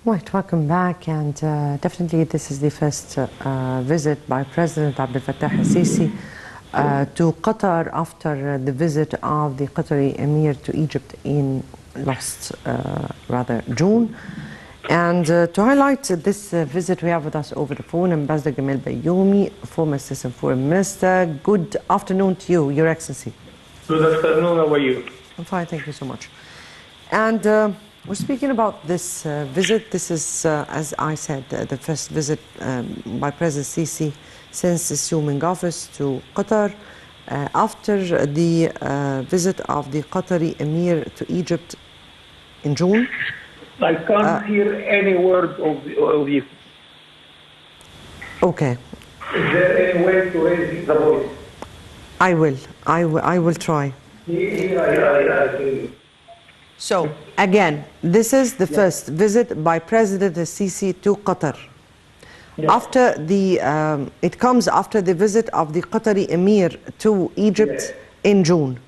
Right, welcome back, and definitely this is the first visit by President Abdel Fattah al-Sisi to Qatar after the visit of the Qatari Emir to Egypt in June. And to highlight this visit, we have with us over the phone Ambassador Gamal Bayoumi, former Assistant Foreign Minister. Good afternoon to you, Your Excellency. Good afternoon, how are you? I'm fine, thank you so much. And we're speaking about this visit. This is, as I said, the first visit by President Sisi since assuming office to Qatar, after the visit of the Qatari Emir to Egypt in June. I can't hear any word of you. Okay. Is there any way to raise the voice? I will try. So, again, this is the first visit by President Sisi to Qatar. Yes. After the, it comes after the visit of the Qatari Emir to Egypt in June.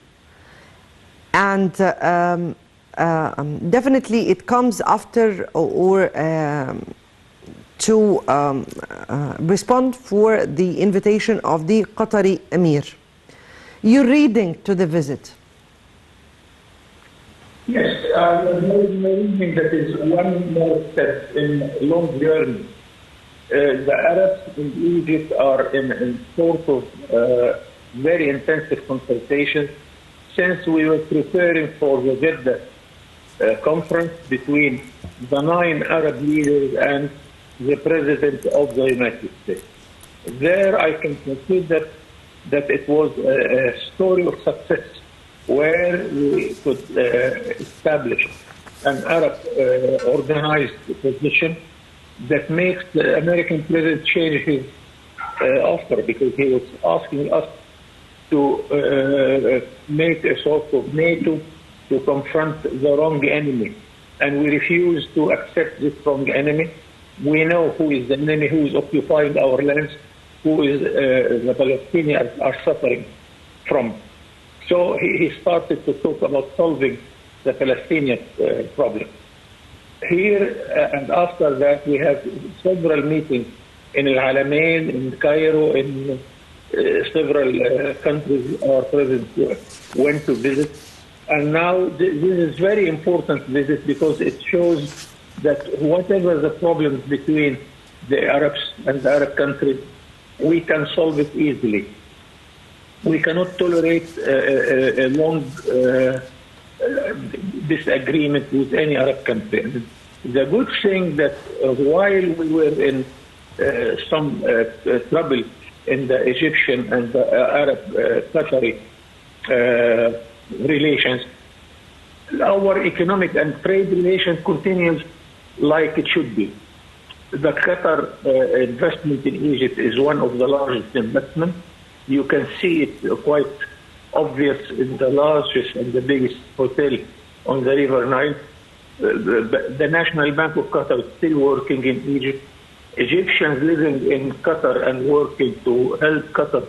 And definitely it comes after or to respond for the invitation of the Qatari Emir. Your reading to the visit? Yes, reading that is one more step in a long journey. The Arabs in Egypt are in sort of very intensive consultation since we were preparing for the Jeddah conference between the 9 Arab leaders and the President of the United States. There I can consider that it was a story of success where we could establish an Arab organized position that makes the American president change his offer, because he was asking us to make a sort of NATO to confront the wrong enemy. And we refuse to accept this wrong enemy. We know who is the enemy, who is occupying our lands, who is the Palestinians are suffering from. So he started to talk about solving the Palestinian problem. Here and after that, we have several meetings in Al-Alamein, in Cairo, in several countries our president went to visit. And now this is very important visit because it shows that whatever the problems between the Arabs and the Arab countries, we can solve it easily. We cannot tolerate a long disagreement with any Arab country. The good thing that while we were in some trouble in the Egyptian and the Arab-Qatari relations, our economic and trade relations continues like it should be. The Qatar investment in Egypt is one of the largest investments. You can see it quite obvious in the largest and the biggest hotel on the River Nile. The National Bank of Qatar is still working in Egypt. Egyptians living in Qatar and working to help Qatar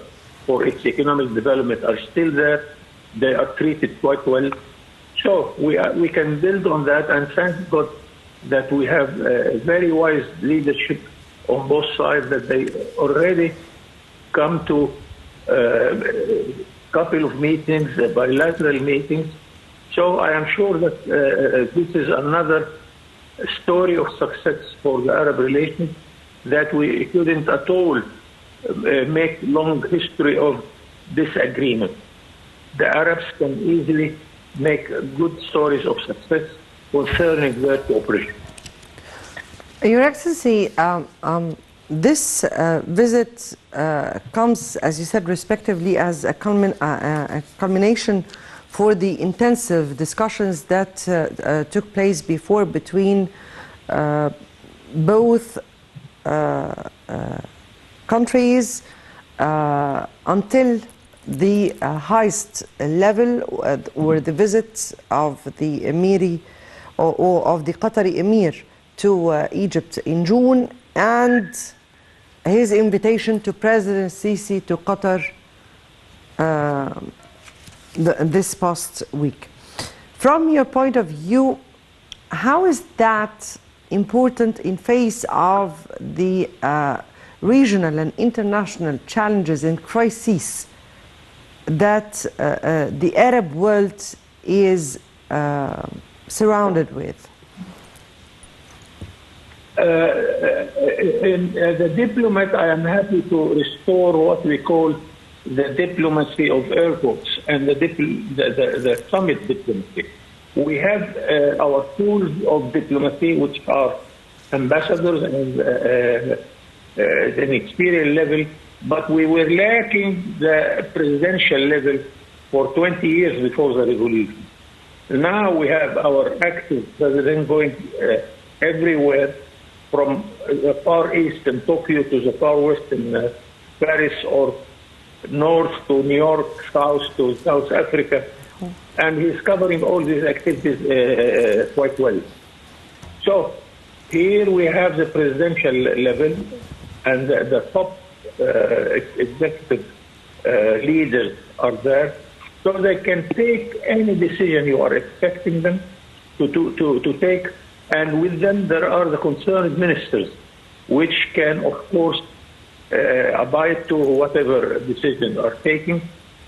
for its economic development are still there. They are treated quite well. So we can build on that, and thank God that we have very wise leadership on both sides, that they already come to a couple of meetings, bilateral meetings. So I am sure that this is another story of success for the Arab relations, that we couldn't at all make long history of disagreement. The Arabs can easily make good stories of success concerning their cooperation. Your Excellency, this visit comes, as you said, respectively, as a culmination for the intensive discussions that took place before between both countries until the highest level, or the visit of the Emiri or of the Qatari Emir to Egypt in June, and his invitation to President Sisi to Qatar this past week. From your point of view, how is that important in face of the regional and international challenges and crises that the Arab world is surrounded with? As a diplomat, I am happy to restore what we call the diplomacy of airports and the summit diplomacy. We have our tools of diplomacy, which are ambassadors and an experience level, but we were lacking the presidential level for 20 years before the revolution. Now we have our active president going everywhere, from the Far East in Tokyo to the Far West in Paris, or north to New York, south to South Africa. And he's covering all these activities quite well. So here we have the presidential level, and the top executive leaders are there, so they can take any decision you are expecting them to take. And with them, there are the concerned ministers, which can, of course, abide to whatever decisions are taken.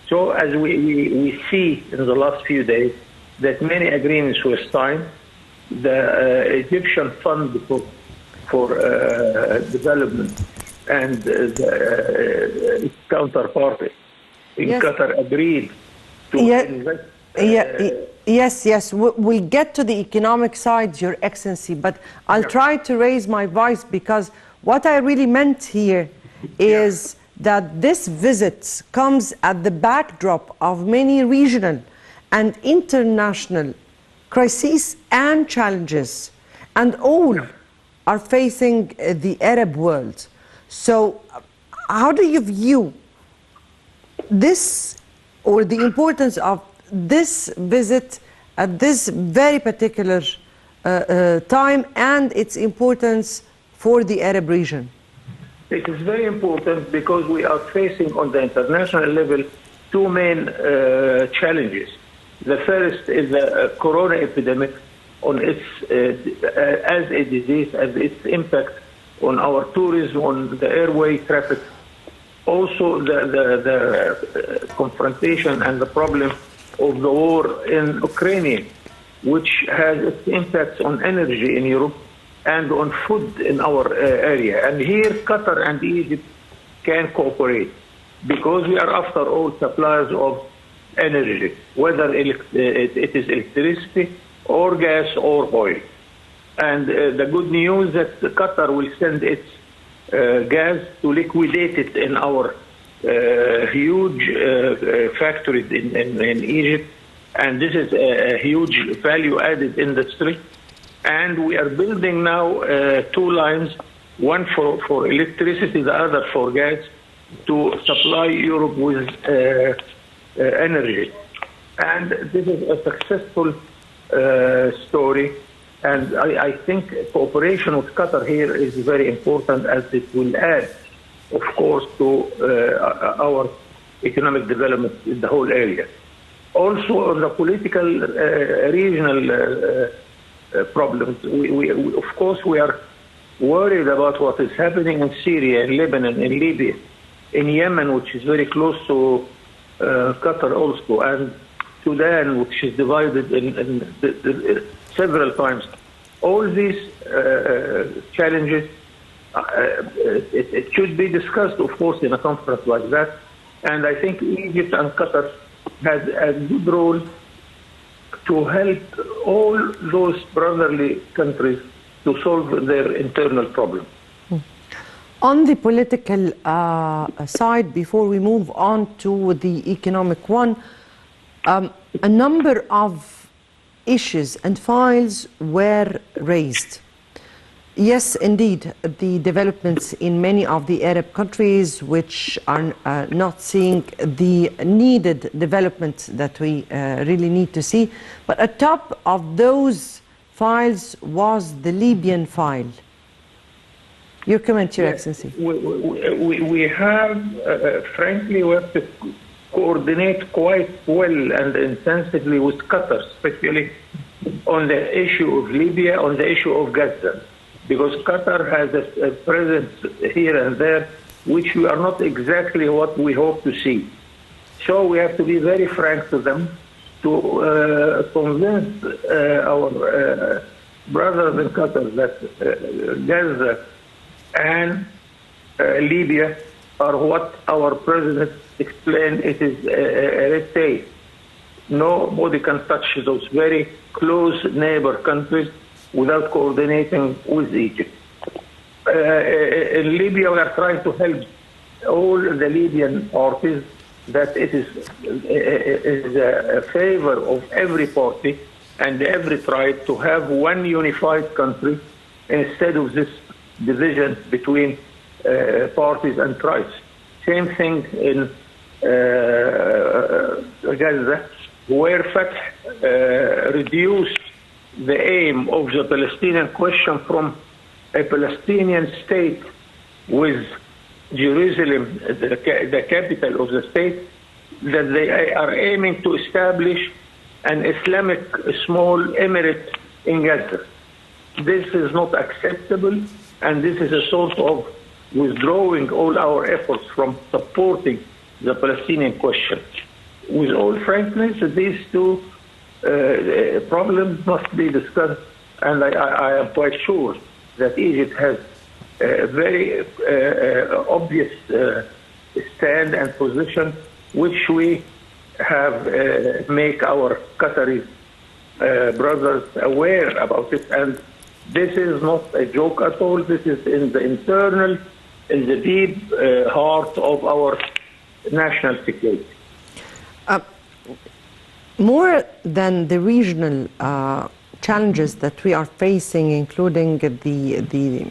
So as we see in the last few days that many agreements were signed, the Egyptian Fund for Development and its counterpart in Qatar agreed to invest. Yes, we'll get to the economic side, Your Excellency, but I'll try to raise my voice, because what I really meant here is that this visit comes at the backdrop of many regional and international crises and challenges, and all are facing the Arab world. So how do you view this, or the importance of this visit at this very particular time, and its importance for the Arab region? It is very important because we are facing on the international level two main challenges. The first is the corona epidemic on its as a disease, as its impact on our tourism, on the airway traffic. Also the confrontation and the problem of the war in Ukraine, which has its impacts on energy in Europe and on food in our area. And here Qatar and Egypt can cooperate, because we are, after all, suppliers of energy, whether it is electricity or gas or oil. And the good news that Qatar will send its gas to liquidate it in our huge factories in Egypt, and this is a huge value-added industry. And we are building now two lines, one for electricity, the other for gas, to supply Europe with energy. And this is a successful story. And I think cooperation with Qatar here is very important, as it will add, of course, to our economic development in the whole area. Also, on the political regional problems, we of course we are worried about what is happening in Syria, in Lebanon, in Libya, in Yemen, which is very close to Qatar also, and Sudan, which is divided in several times. All these challenges, it should be discussed, of course, in a conference like that. And I think Egypt and Qatar has a good role to help all those brotherly countries to solve their internal problems. On the political side, before we move on to the economic one, a number of issues and files were raised. Yes, indeed, the developments in many of the Arab countries, which are not seeing the needed development that we really need to see. But atop of those files was the Libyan file. Your comment, Your Excellency. We have, frankly, we have to coordinate quite well and intensively with Qatar, especially on the issue of Libya, on the issue of Gaza, because Qatar has a presence here and there, which we are not exactly what we hope to see. So we have to be very frank to them to convince our brothers in Qatar that Gaza and Libya are what our president explained. It is a red tape. Nobody can touch those very close neighbor countries without coordinating with Egypt. In Libya, we are trying to help all the Libyan parties, that it is a favor of every party and every tribe to have one unified country instead of this division between parties and tribes. Same thing in Gaza, where Fatah reduced the aim of the Palestinian question from a Palestinian state with Jerusalem, the capital of the state, that they are aiming to establish an Islamic small emirate in Gaza. This is not acceptable, and this is a sort of withdrawing all our efforts from supporting the Palestinian question. With all frankness, these two problems must be discussed, and I am quite sure that Egypt has a very obvious stand and position, which we have make our Qatari brothers aware about it. And this is not a joke at all. This is in the internal, in the deep heart of our national security. More than the regional challenges that we are facing, including the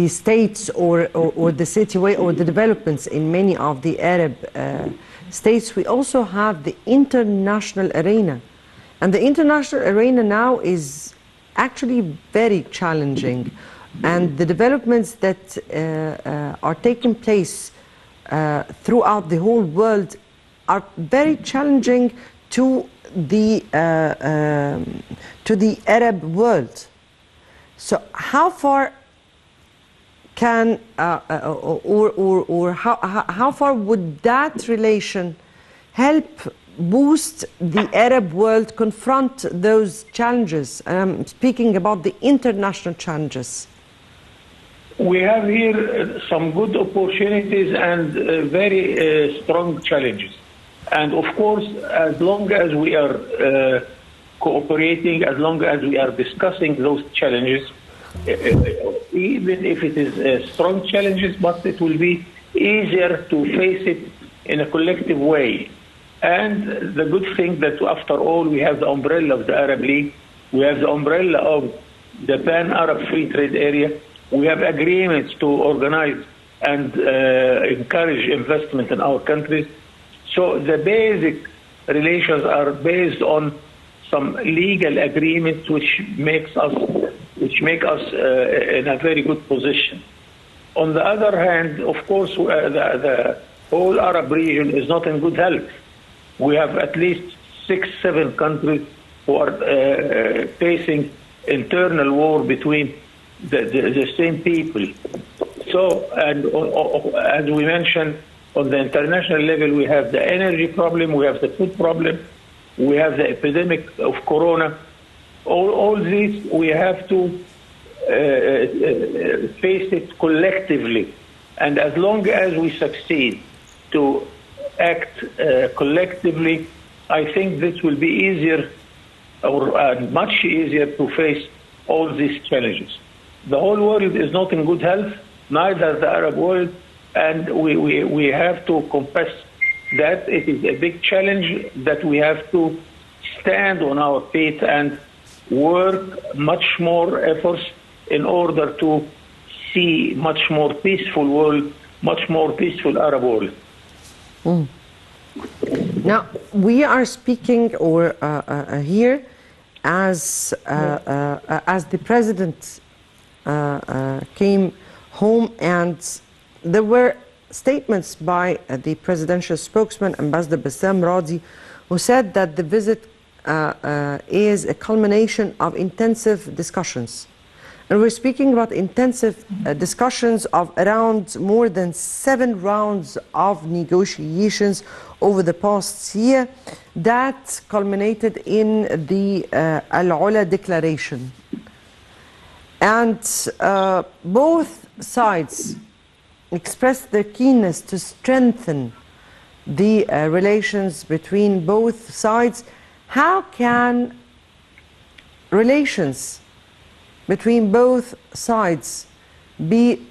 states or the situation or the developments in many of the Arab states, we also have the international arena. And the international arena now is actually very challenging. And the developments that are taking place throughout the whole world are very challenging to the Arab world. So how far can how far would that relation help boost the Arab world confront those challenges? I'm speaking about the international challenges. We have here some good opportunities and very strong challenges. And of course, as long as we are cooperating, as long as we are discussing those challenges, even if it is strong challenges, but it will be easier to face it in a collective way. And the good thing that after all, we have the umbrella of the Arab League, we have the umbrella of the Pan-Arab Free Trade Area, we have agreements to organize and encourage investment in our countries. So the basic relations are based on some legal agreements which make us in a very good position. On the other hand, of course, the whole Arab region is not in good health. We have at least 6-7 countries who are facing internal war between the same people. So, and as we mentioned, on the international level, we have the energy problem, we have the food problem, we have the epidemic of corona. All these, we have to face it collectively. And as long as we succeed to act collectively, I think this will be easier or much easier to face all these challenges. The whole world is not in good health, neither the Arab world, and we have to confess that it is a big challenge, that we have to stand on our feet and work much more efforts in order to see much more peaceful world, much more peaceful Arab world. Mm. Now, we are speaking here as the president came home, and there were statements by the presidential spokesman, Ambassador Bassam Radi, who said that the visit is a culmination of intensive discussions. And we're speaking about intensive discussions of around more than 7 rounds of negotiations over the past year that culminated in the Al-Ula Declaration. And both sides expressed their keenness to strengthen the relations between both sides. How can relations between both sides be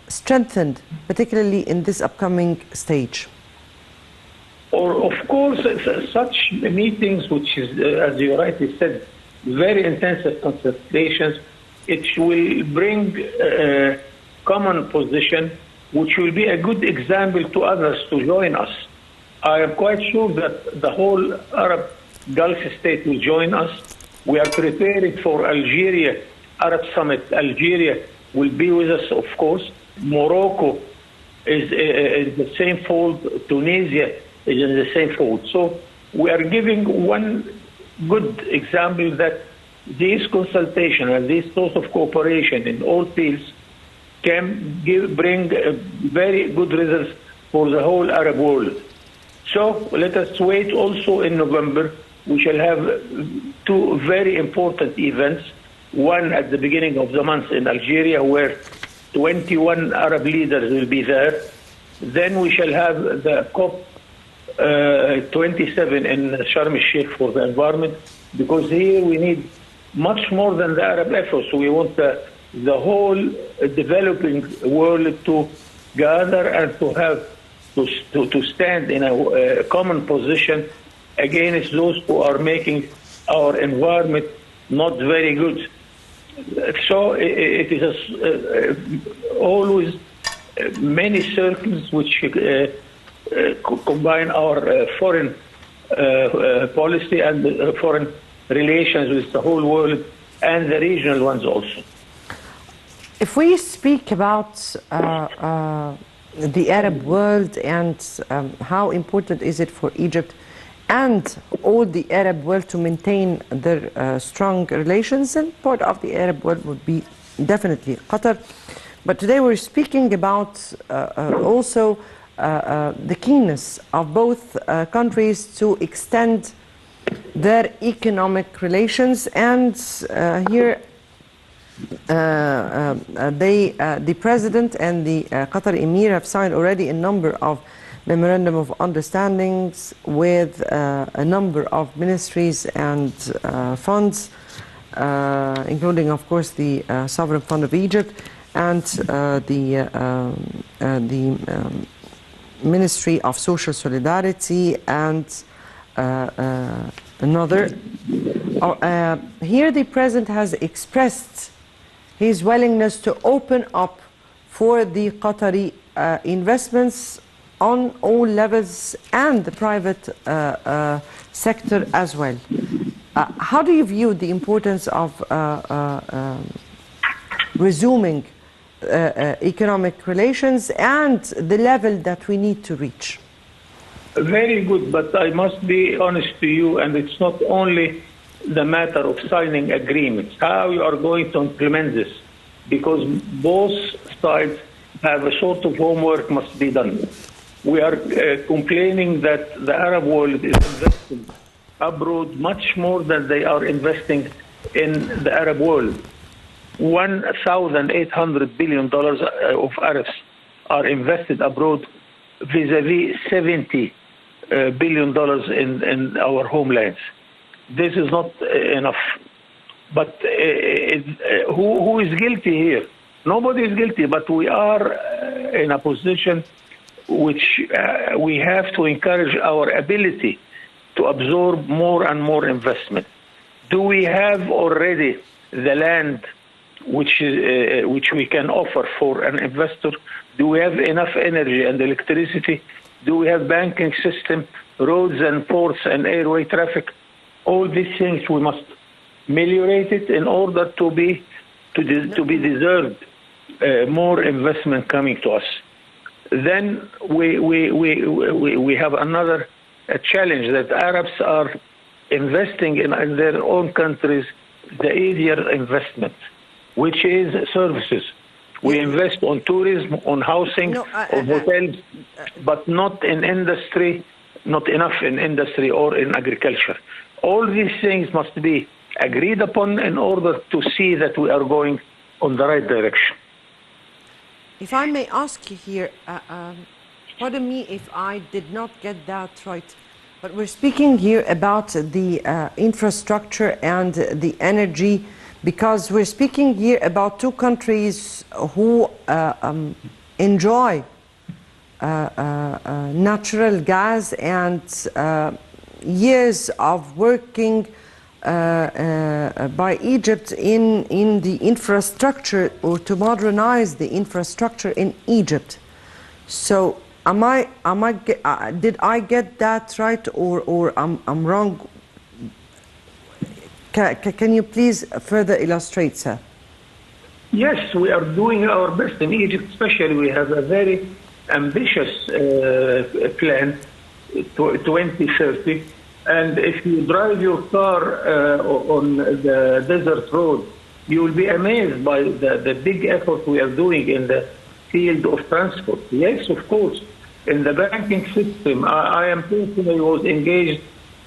strengthened, particularly in this upcoming stage? Or, of course, such meetings, which is, as you rightly said, very intensive consultations, it will bring a common position, which will be a good example to others to join us. I am quite sure that the whole Arab Gulf state will join us. We are preparing for Algeria Arab Summit. Algeria will be with us, of course. Morocco is in the same fold. Tunisia is in the same fold. So we are giving one good example that these consultations and these sorts of cooperation in all fields can bring very good results for the whole Arab world. So let us wait. Also in November, we shall have 2 very important events. One at the beginning of the month in Algeria, where 21 Arab leaders will be there. Then we shall have the COP 27 in Sharm el-Sheikh for the environment, because here we need much more than the Arab efforts. We want the whole developing world to gather and to have to stand in a common position against those who are making our environment not very good. So it is always many circles which combine our foreign policy and foreign relations with the whole world and the regional ones also. If we speak about the Arab world and how important is it for Egypt and all the Arab world to maintain their strong relations, and part of the Arab world would be definitely Qatar. But today we're speaking about also the keenness of both countries to extend their economic relations, and here the President and the Qatar Emir have signed already a number of memorandum of understandings with a number of ministries and funds, including, of course, the Sovereign Fund of Egypt and the Ministry of Social Solidarity and another. Here the President has expressed his willingness to open up for the Qatari investments on all levels and the private sector as well. How do you view the importance of resuming economic relations and the level that we need to reach? Very good, but I must be honest to you, and it's not only the matter of signing agreements, how you are going to implement this, because both sides have a sort of homework must be done. We are complaining that the Arab world is investing abroad much more than they are investing in the Arab world. $1,800 billion of Arabs are invested abroad vis-a-vis $70 billion in our homelands. This is not enough. But who is guilty here? Nobody is guilty, but we are in a position which we have to encourage our ability to absorb more and more investment. Do we have already the land which we can offer for an investor? Do we have enough energy and electricity? Do we have banking system, roads and ports and airway traffic? All these things we must ameliorate it in order to be deserved more investment coming to us. Then we have another challenge that Arabs are investing in their own countries the easier investment, which is services. We invest on tourism, on housing, on hotels, but not in industry, not enough in industry or in agriculture. All these things must be agreed upon in order to see that we are going on the right direction. If I may ask you here, pardon me if I did not get that right, but we're speaking here about the infrastructure and the energy, because we're speaking here about two countries who enjoy natural gas and years of working by Egypt in the infrastructure, or to modernize the infrastructure in Egypt. So did I get that right, or I'm wrong? Can you please further illustrate, sir? Yes, we are doing our best in Egypt. Especially, we have a very ambitious plan, 2030. And if you drive your car on the desert road, you will be amazed by the big effort we are doing in the field of transport. Yes, of course. In the banking system, I am personally was engaged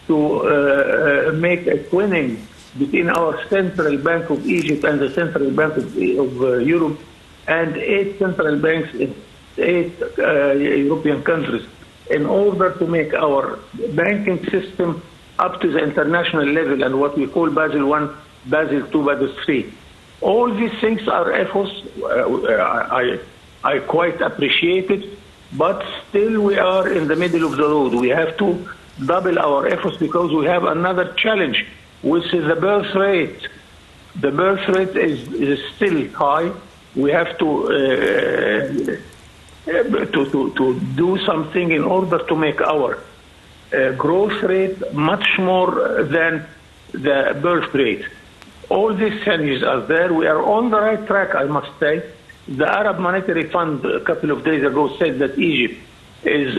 to make a twinning between our Central Bank of Egypt and the Central Bank of Europe, and 8 central banks in 8 European countries, in order to make our banking system up to the international level and what we call Basel I, Basel II, Basel III. All these things are efforts. I quite appreciate it, but still we are in the middle of the road. We have to double our efforts because we have another challenge, which is the birth rate. The birth rate is still high. We have to do something in order to make our growth rate much more than the birth rate. All these challenges are there. We are on the right track, I must say. The Arab Monetary Fund a couple of days ago said that Egypt is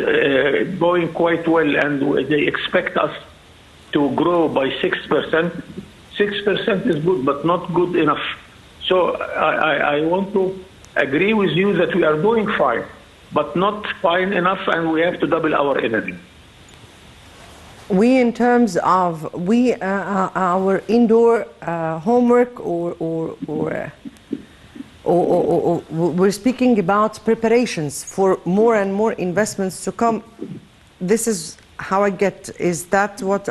going quite well, and they expect us to grow by 6%. 6% is good, but not good enough. So I want to agree with you that we are doing fine, but not fine enough, and we have to double our energy. We, in terms of our indoor homework, or we're speaking about preparations for more and more investments to come. This is how I get. Is that what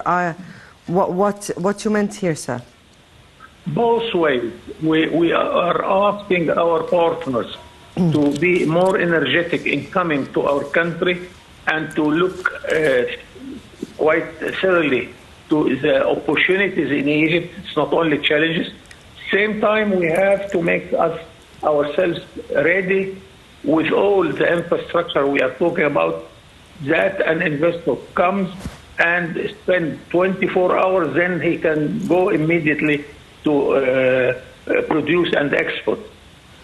you meant here, sir? Both ways. We are asking our partners to be more energetic in coming to our country and to look quite thoroughly to the opportunities in Egypt. It's not only challenges. Same time, we have to make ourselves ready with all the infrastructure we are talking about, that an investor comes and spend 24 hours, then he can go immediately to produce and export.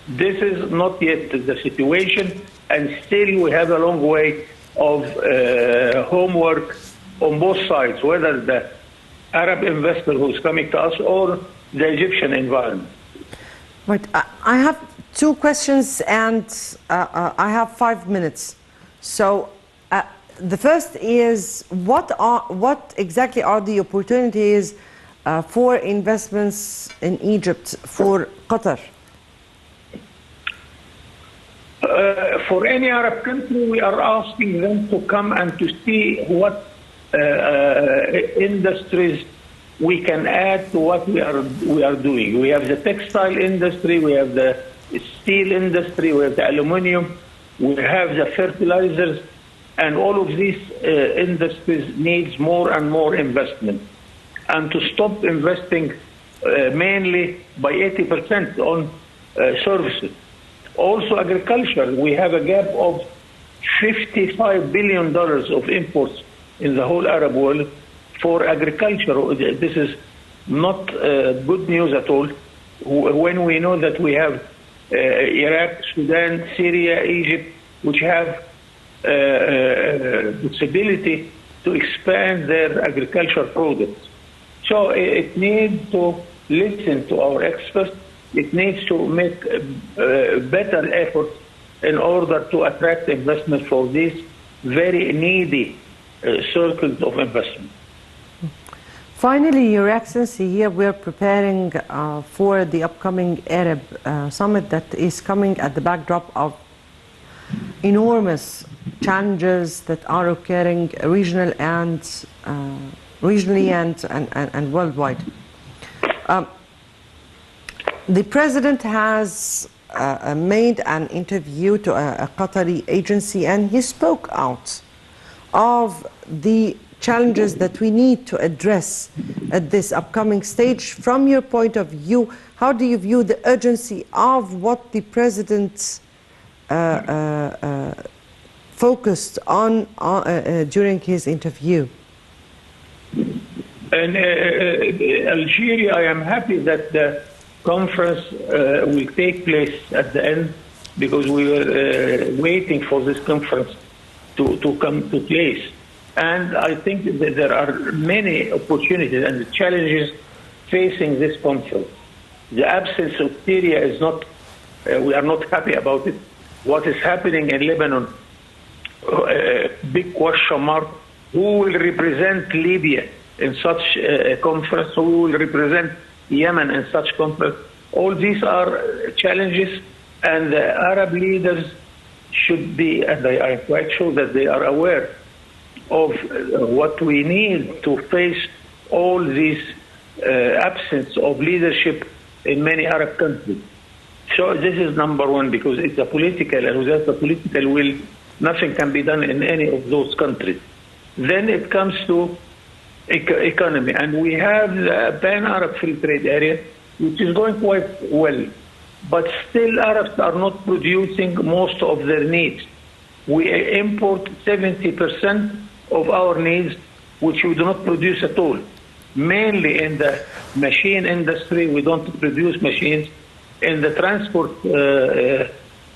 This is not yet the situation, and still we have a long way of homework on both sides, whether the Arab investor who is coming to us or the Egyptian environment. Right. I have 2 questions, and I have 5 minutes. So the first is, what exactly are the opportunities for investments in Egypt for Qatar? For any Arab country, we are asking them to come and to see what industries we can add to what we are doing. We have the textile industry, we have the steel industry, we have the aluminum, we have the fertilizers, and all of these industries needs more and more investment. And to stop investing mainly by 80% on services. Also agriculture, we have a gap of $55 billion of imports in the whole Arab world for agriculture. This is not good news at all, when we know that we have Iraq, Sudan, Syria, Egypt, which have the possibility to expand their agricultural products. So it needs to listen to our experts. It needs to make better efforts in order to attract investment for these very needy circles of investment. Finally, Your Excellency, here we're preparing for the upcoming Arab summit that is coming at the backdrop of enormous challenges that are occurring regionally and worldwide. The President has made an interview to a Qatari agency, and he spoke out of the challenges that we need to address at this upcoming stage. From your point of view, how do you view the urgency of what the President focused on during his interview? In Algeria, I am happy that the conference will take place at the end, because we were waiting for this conference to come to place. And I think that there are many opportunities and challenges facing this conference. The absence of Syria is not, we are not happy about it. What is happening in Lebanon, big question mark. Who will represent Libya in such a conference? Who will represent Yemen in such conference? All these are challenges, and the Arab leaders should be, and I am quite sure that they are aware of what we need to face all these absence of leadership in many Arab countries. So this is number one, because it's a political, and without a political will, nothing can be done in any of those countries. Then it comes to economy, and we have the pan-Arab free trade area, which is going quite well, but still Arabs are not producing most of their needs. We import 70% of our needs, which we do not produce at all. Mainly in the machine industry, we don't produce machines. In the transport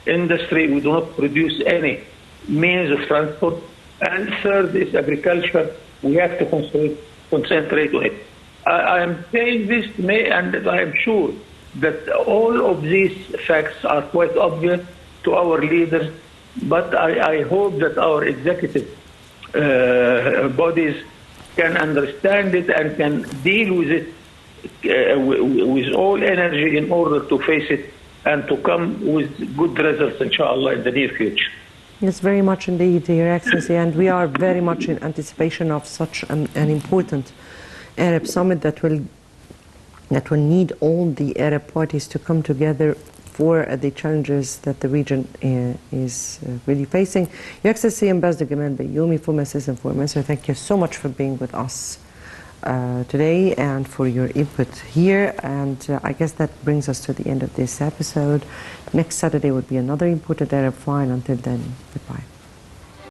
industry, we do not produce any means of transport. And third is agriculture. We have to concentrate on it. I am saying this, and I am sure that all of these facts are quite obvious to our leaders, but I hope that our executive bodies can understand it and can deal with it with all energy in order to face it and to come with good results, inshallah, in the near future. Yes, very much indeed, Your Excellency, and we are very much in anticipation of such an important Arab summit that will need all the Arab parties to come together for the challenges that the region is really facing. Your Excellency, Ambassador Gamal Bayoumi, former Assistant Foreign Minister, thank you so much for being with us today and for your input here. And I guess that brings us to the end of this episode. Next Saturday would be another important Arab file. Until then, goodbye.